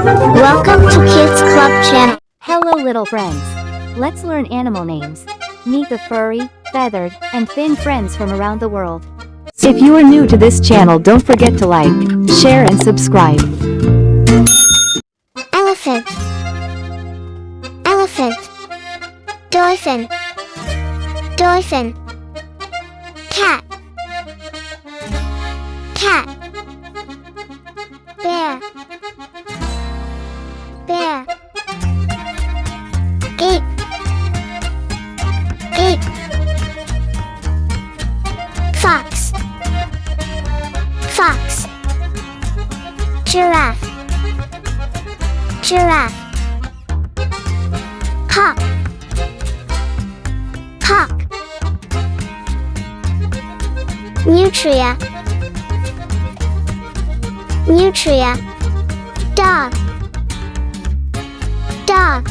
Welcome to Kids Club Channel. Hello little friends. Let's learn animal names. Meet the furry, feathered, and thin friends from around the world. If you are new to this channel, don't forget to like, share and subscribe. Elephant. Elephant. Dolphin. Dolphin. Cat. Cat. Bear. Bear. Ape. Ape. Fox. Fox. Giraffe. Giraffe. Hawk. Hawk. Nutria. Nutria. Dog. Dog.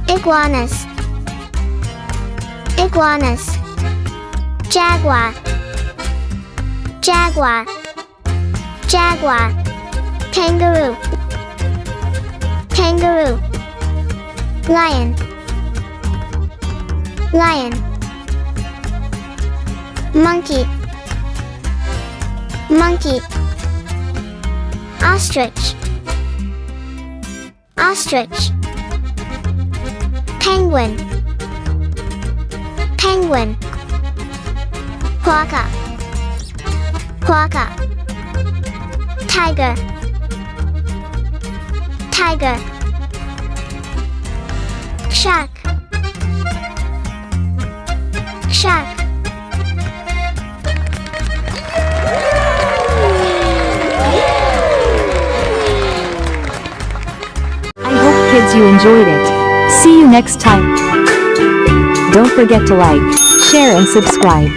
Iguanas. Iguanas. Jaguar. Jaguar. Jaguar. Kangaroo. Kangaroo. Lion. Lion. Monkey. Monkey. Ostrich. Ostrich. Penguin. Penguin. Quokka. Quokka. Tiger. Tiger. Shark. Shark. I hope kids you enjoyed it. See you next time. Don't forget to like, share and subscribe.